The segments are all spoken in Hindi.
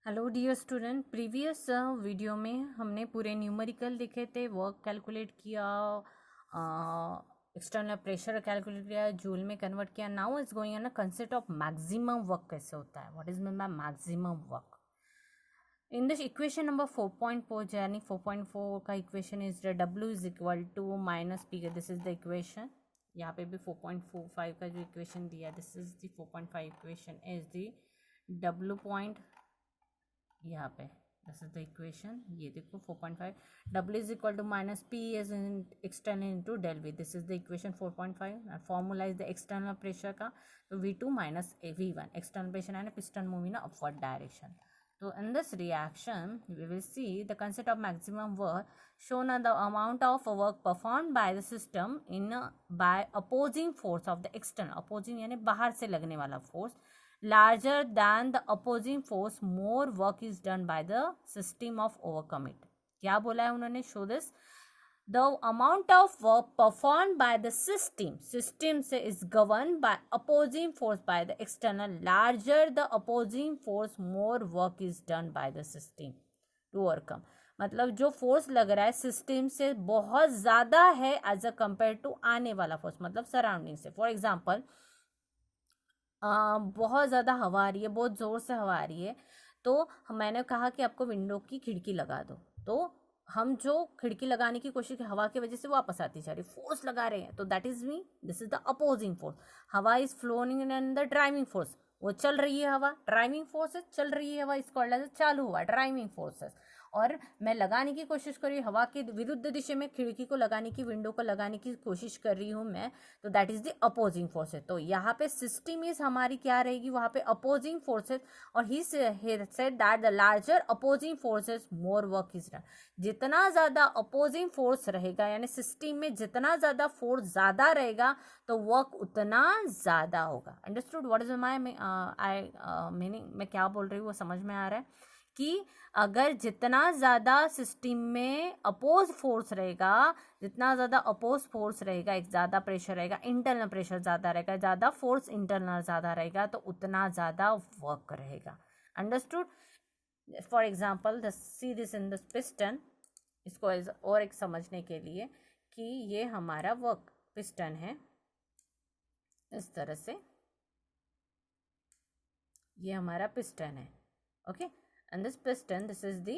Hello dear student, previous video में हमने पूरे न्यूमेरिकल लिखे थे, वर्क कैलकुलेट किया, एक्सटर्नल प्रेशर कैलकुलेट किया, जूल में कन्वर्ट किया. Now is going on a concept of maximum work कैसे होता है. What is mean by maximum work. In this equation number 4.4 यानी 4.4 का equation is W is equal to minus P. This is the equation. यहाँ पे भी 4.45 का जो इक्वेशन दिया, this is the 4.5 equation is the W point. यहाँ पे दिस इज द इक्वेशन. ये देखो 4.5. W is equal to minus P is external into del V. This is the equation 4.5. Formula is the external pressure का, तो V2 minus V1 external pressure and piston move in upward direction. So in this reaction, we will see the concept of maximum work shown on the amount of work performed by the system in by opposing force of the external. Opposing यानी बाहर से लगने वाला force larger than the opposing force, more work is done by the system of overcome it. क्या बोला है उन्होंने? Show this. The amount of work performed by the system is governed by opposing force by the external. Larger the opposing force, more work is done by the system to overcome. मतलब जो फोर्स लग रहा है सिस्टम से बहुत ज़्यादा है एज अ कंपेयर टू आने वाला फोर्स, मतलब सराउंडिंग से. फॉर एग्जाम्पल बहुत ज़्यादा हवा आ रही है, बहुत ज़ोर से हवा आ रही है, तो मैंने कहा कि आपको विंडो की खिड़की लगा दो, तो हम जो खिड़की लगाने की कोशिश हवा की वजह से वापस आती जा रही, फोर्स लगा रहे हैं, तो that is me, this is the opposing force. हवा is flowing in the driving force. वो चल रही है हवा, ड्राइविंग फोर्स है, चल रही है हवा, इसको चालू हुआ ड्राइविंग फोर्सेस. और मैं लगाने की कोशिश कर रही हूँ हवा के विरुद्ध दिशा में, खिड़की को लगाने की, विंडो को लगाने की कोशिश कर रही हूँ मैं, तो that is the opposing forces. तो यहाँ पे सिस्टम इज हमारी क्या रहेगी, वहाँ पे अपोजिंग फोर्सेस. और he said that the larger opposing forces more work is done. जितना ज़्यादा अपोजिंग फोर्स रहेगा, यानी सिस्टम में जितना ज़्यादा फोर्स ज़्यादा रहेगा, तो वर्क उतना ज़्यादा होगा. Understood what is my meaning? मैं क्या बोल रही हूँ वो समझ में आ रहा है कि अगर जितना ज़्यादा सिस्टम में अपोज फोर्स रहेगा, जितना ज़्यादा अपोज फोर्स रहेगा, एक ज़्यादा प्रेशर रहेगा, इंटरनल प्रेशर ज़्यादा रहेगा, ज़्यादा फोर्स इंटरनल ज़्यादा रहेगा, तो उतना ज़्यादा वर्क रहेगा. Understood? For example see this in this piston. इसको और एक समझने के लिए कि ये हमारा वर्क पिस्टन है, इस तरह से ये हमारा पिस्टन है. Okay, and this piston, this is the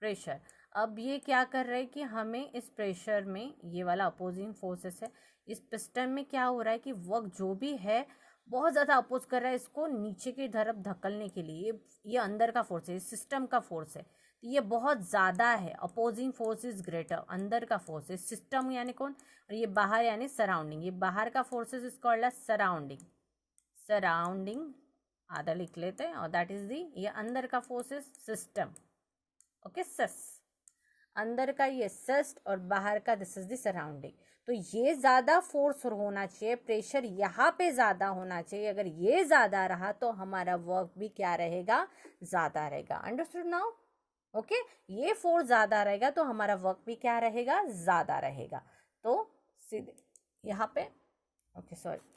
pressure. अब ये क्या कर रहा है कि हमें इस प्रेशर में, ये वाला अपोजिंग फोर्सेस है, इस पिस्टन में क्या हो रहा है कि वर्क जो भी है बहुत ज़्यादा अपोज कर रहा है इसको नीचे की तरफ धकेलने के लिए. ये अंदर का फोर्स है, सिस्टम का फोर्स है, तो ये बहुत ज़्यादा है. अपोजिंग फोर्स इज ग्रेटर, अंदर का फोर्स है. सिस्टम यानी कौन, और ये बाहर यानी सराउंडिंग. ये बाहर का forces is called as surrounding. Surrounding आधा लिख लेते हैं, और दैट इज दी, ये अंदर का फोर्स इज सिस्टम. ओके, सस. अंदर का ये सस्ट और बाहर का दिस इज द सराउंडिंग. तो ये ज़्यादा फोर्स होना चाहिए, प्रेशर यहाँ पे ज़्यादा होना चाहिए. अगर ये ज़्यादा रहा तो हमारा वर्क भी क्या रहेगा, ज़्यादा रहेगा. Understood now? ओके, ये फोर्स ज़्यादा रहेगा तो हमारा वर्क भी क्या रहेगा, ज़्यादा रहेगा. तो सीधे यहाँ पे, ओके सॉरी,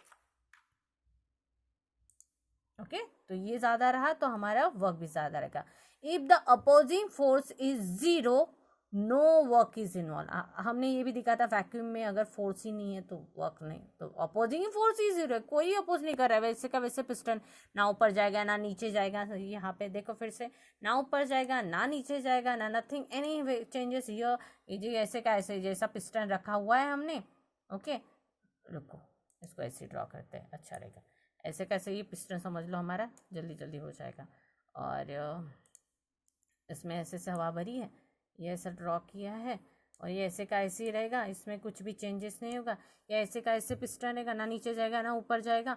ओके, तो ये ज़्यादा रहा तो हमारा वर्क भी ज़्यादा रहेगा. If the opposing force is zero, no work is involve. हमने ये भी दिखा था वैक्यूम में अगर फोर्स ही नहीं है तो वर्क नहीं. तो अपोजिंग फोर्स ही जीरो है, कोई अपोज नहीं कर रहा है. वैसे का वैसे पिस्टन ना ऊपर जाएगा ना नीचे जाएगा. यहाँ पे देखो फिर से, ना ऊपर जाएगा ना नीचे जाएगा, ना नथिंग एनी चेंजेस हियर. ये ऐसे का ऐसे जैसा पिस्टन रखा हुआ है हमने. ओके, रुको, इसको ऐसे ड्रॉ करते हैं, अच्छा रहेगा. ऐसे कैसे ये पिस्टन समझ लो हमारा जल्दी जल्दी हो जाएगा. और इसमें ऐसे से हवा भरी है, ये ऐसा ड्रॉ किया है, और ये ऐसे का ऐसे ही रहेगा, इसमें कुछ भी चेंजेस नहीं होगा. या ऐसे का ऐसे पिस्टन रहेगा, ना नीचे जाएगा ना ऊपर जाएगा,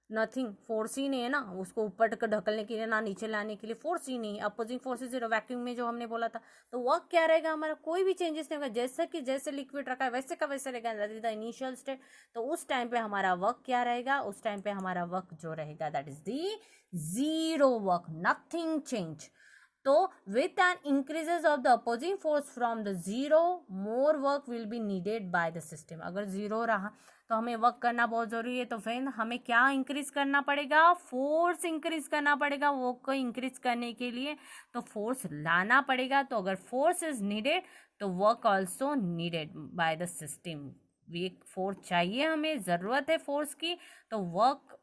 नथिंग, फोर्स ही नहीं है ना उसको ऊपर ढकलने के लिए, ना नीचे लाने के लिए फोर्स ही नहीं है. अपोजिंग फोर्स जीरो, वैक्यूम में जो हमने बोला था. तो वर्क क्या रहेगा हमारा, कोई भी चेंजेस नहीं होगा. जैसे कि जैसे लिक्विड रखा है वैसे का वैसे रहेगा, that is the initial state. तो उस टाइम पे हमारा वर्क क्या रहेगा, उस टाइम पे हमारा वर्क जो रहेगा that is the zero work, nothing change. तो with an increases of the opposing force from the zero, more work will be needed by the system. अगर जीरो रहा तो हमें वर्क करना बहुत ज़रूरी है। तो फिर हमें क्या इंक्रीज करना पड़ेगा, फोर्स इंक्रीज करना पड़ेगा। वर्क को इंक्रीज करने के लिए तो फोर्स लाना पड़ेगा। तो अगर फोर्स इज नीडेड तो work also needed by the system. ये फोर्स चाहिए, हमें ज़रूरत है फोर्स की, तो वर्क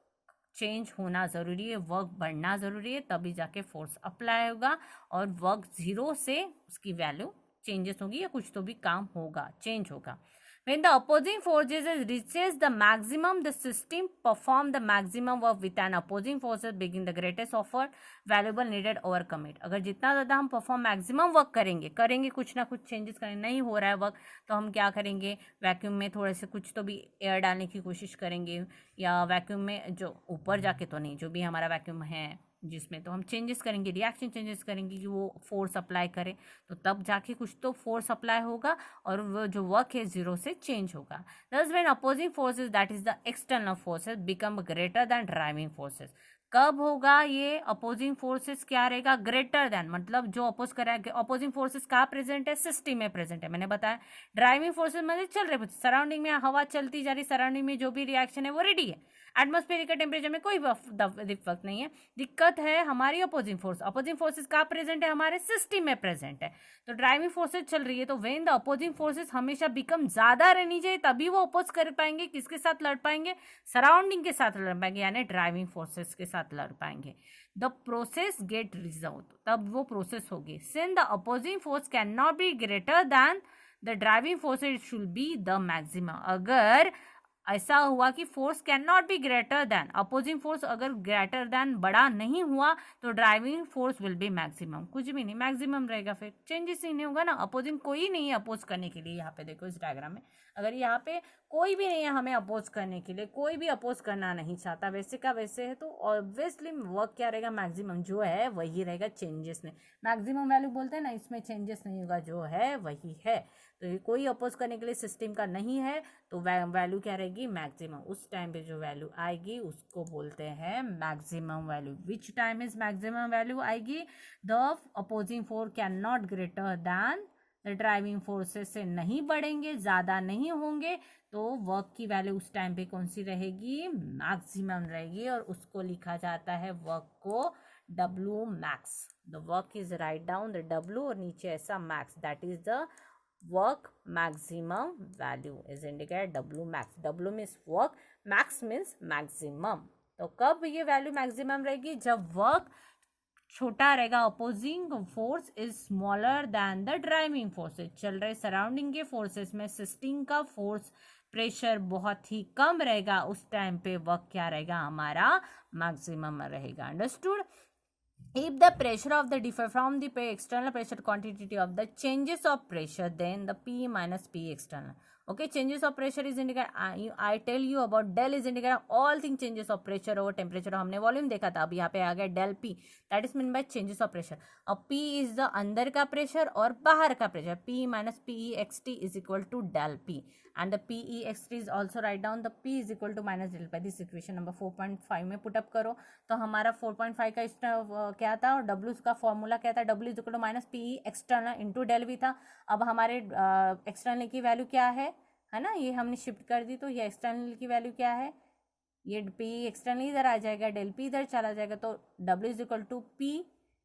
चेंज होना ज़रूरी है, वर्क बढ़ना ज़रूरी है, तभी जाके फोर्स अप्लाई होगा और वर्क जीरो से उसकी वैल्यू चेंजेस होगी या कुछ तो भी काम होगा, चेंज होगा। When the opposing forces reaches the maximum, the system perform the maximum work with an opposing forces begin the greatest effort valuable needed overcome it। अगर जितना ज़्यादा हम परफॉर्म मैक्सिमम वर्क करेंगे कुछ ना कुछ चेंजेस करेंगे, नहीं हो रहा है वर्क तो हम क्या करेंगे, वैक्यूम में थोड़े से कुछ तो भी एयर डालने की कोशिश करेंगे, या वैक्यूम में जो ऊपर जाके तो नहीं, जो भी हमारा वैक्यूम है जिसमें तो हम चेंजेस करेंगे, रिएक्शन चेंजेस करेंगे कि वो फोर्स अप्लाई करे, तो तब जाके कुछ तो फोर्स अप्लाई होगा और वो जो वर्क है जीरो से चेंज होगा। दस when opposing forces that is the external forces become greater than driving forces. कब होगा ये अपोजिंग फोर्सेस, क्या रहेगा, ग्रेटर दैन, मतलब जो अपोज करेगा, अपोजिंग फोर्सेस कहाँ प्रेजेंट है, सिस्टम में प्रेजेंट है। मैंने बताया ड्राइविंग फोर्सेस मतलब चल रहे, सराउंडिंग में हवा चलती जा रही, सराउंडिंग में जो भी रिएक्शन है वो रेडी है, एटमॉस्फेरिक टेम्परेचर में कोई दिक्कत नहीं है। दिक्कत है हमारी अपोजिंग फोर्स, अपोजिंग फोर्सेस कहाँ प्रेजेंट है, हमारे सिस्टम में प्रेजेंट है। तो ड्राइविंग फोर्सेस चल रही है, तो व्हेन द अपोजिंग फोर्सेस हमेशा बिकम ज्यादा रहनी चाहिए, तभी वो अपोज कर पाएंगे, किसके साथ लड़ पाएंगे, सराउंडिंग के साथ लड़ पाएंगे, यानी ड्राइविंग फोर्सेस के साथ लड़ पाएंगे। द प्रोसेस गेट रिजॉल्व, तब वो प्रोसेस होगी। Since the opposing force can not be greater than the driving force, it should be the maximum. अगर ऐसा हुआ कि force can not be greater than, opposing force अगर ग्रेटर दैन बड़ा नहीं हुआ तो driving force will be maximum, कुछ भी नहीं, मैक्सिमम रहेगा, फिर चेंजेस ही नहीं होगा ना। अपोजिंग कोई नहीं है अपोज करने के लिए, यहाँ पे देखो इस डायग्राम में, अगर यहाँ पे कोई भी नहीं है हमें अपोज करने के लिए, कोई भी अपोज करना नहीं चाहता, वैसे का वैसे है, तो ऑब्वियसली वर्क क्या रहेगा, मैक्सिमम जो है वही रहेगा, चेंजेस नहीं। मैक्सिमम वैल्यू बोलते हैं ना, इसमें चेंजेस नहीं होगा, जो है वही है। तो ये कोई अपोज करने के लिए सिस्टम का नहीं है, तो वैल्यू क्या रहेगी, मैक्सिमम। उस टाइम पे जो वैल्यू आएगी उसको बोलते हैं maximum value. Which time is maximum value आएगी, the opposing force can not greater than the driving forces से नहीं बढ़ेंगे, ज़्यादा नहीं होंगे, तो वर्क की वैल्यू उस टाइम पे कौन सी रहेगी, मैक्सिमम रहेगी, और उसको लिखा जाता है वर्क को W max। The work is write down the W और नीचे ऐसा max, that is the work maximum value is indicated W max। W means work, max means maximum। तो कब ये वैल्यू मैक्सिमम रहेगी, जब वर्क छोटा रहेगा, opposing force is smaller than the driving forces. चल रहे सराउंडिंग के फोर्सेस में सिस्टम का फोर्स प्रेशर बहुत ही कम रहेगा, उस टाइम पे वर्क क्या रहेगा, हमारा मैक्सिमम रहेगा। Understood. If the pressure of the differ from the external pressure quantity of the changes of pressure, then the P minus P external. Okay, changes of pressure is indicated. I tell you about del is indicated all things changes of pressure over temperature. हमने वॉल्यूम देखा था, अब यहाँ पे आ गया del P, that is meant by changes of pressure। अब P is the अंदर का प्रेशर और बाहर का pressure, P minus PEXT is equal to del P, and the PEXT is also write down the P is equal to minus del P। this equation number 4.5 में पुट अप करो, तो हमारा 4.5 का क्या था, और W का फॉर्मूला क्या था, W is equal to minus PE external into del भी था। अब हमारे एक्सटर्नल की वैल्यू क्या है ना, ये हमने शिफ्ट कर दी, तो ये एक्सटर्नल की वैल्यू क्या है, ये PE एक्सटर्नल इधर आ जाएगा, डेल P इधर चला जाएगा, तो W is equal to P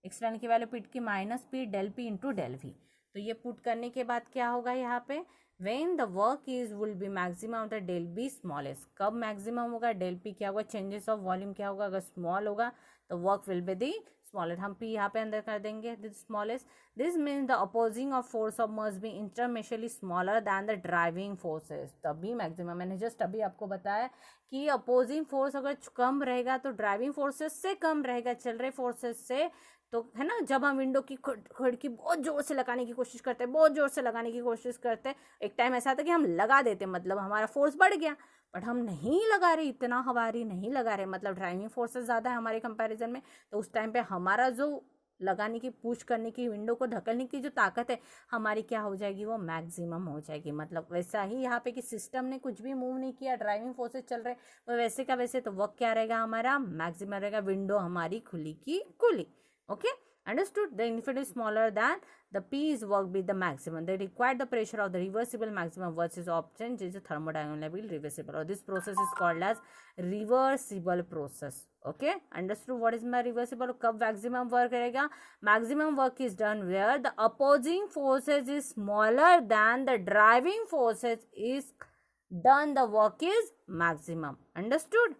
external की वैल्यू पुट की minus P del P into del V। तो ये पुट करने के बाद क्या होगा यहाँ पे, when the work is will be maximum the del B smallest। कब मैक्सिमम होगा, del P क्या होगा, चेंजेस ऑफ वॉल्यूम क्या होगा, अगर स्मॉल होगा तो work will be the smallest. हम P यहाँ पे अंदर कर देंगे this smallest. This means the opposing of force of must be इंटरमेशली smaller than the driving forces, तभी मैक्सिमम। मैंने जस्ट अभी आपको बताया कि अपोजिंग फोर्स अगर कम रहेगा तो ड्राइविंग फोर्सेस से कम रहेगा, चल रहे फोर्सेस से, तो है ना। जब हम विंडो की खिड़की बहुत जोर से लगाने की कोशिश करते हैं, बहुत जोर से लगाने की कोशिश करते हैं, एक टाइम ऐसा आता है कि हम लगा देते हैं, मतलब हमारा फोर्स बढ़ गया, बट हम नहीं लगा रहे, इतना हवारी नहीं लगा रहे, मतलब ड्राइविंग फोर्सेस ज़्यादा है हमारे कंपैरिजन में, तो उस टाइम पे हमारा जो लगाने की, पुश करने की, विंडो को धकेलने की जो ताकत है हमारी क्या हो जाएगी, वो मैक्सिमम हो जाएगी। मतलब वैसा ही यहाँ पे कि सिस्टम ने कुछ भी मूव नहीं किया, ड्राइविंग फोर्सेस चल रहे, वो वैसे का वैसे, तो वर्क क्या रहेगा हमारा, मैक्सिमम रहेगा, विंडो हमारी खुली की खुली। Okay, Understood? The infinity smaller than the P is work with the maximum. They require the pressure of the reversible maximum versus option which is thermodynamically reversible, or this process is called as reversible process. Okay, understood? What is my reversible? कब maximum work करेगा? Maximum work is done where the opposing forces is smaller than the driving forces is done, the work is maximum. Understood?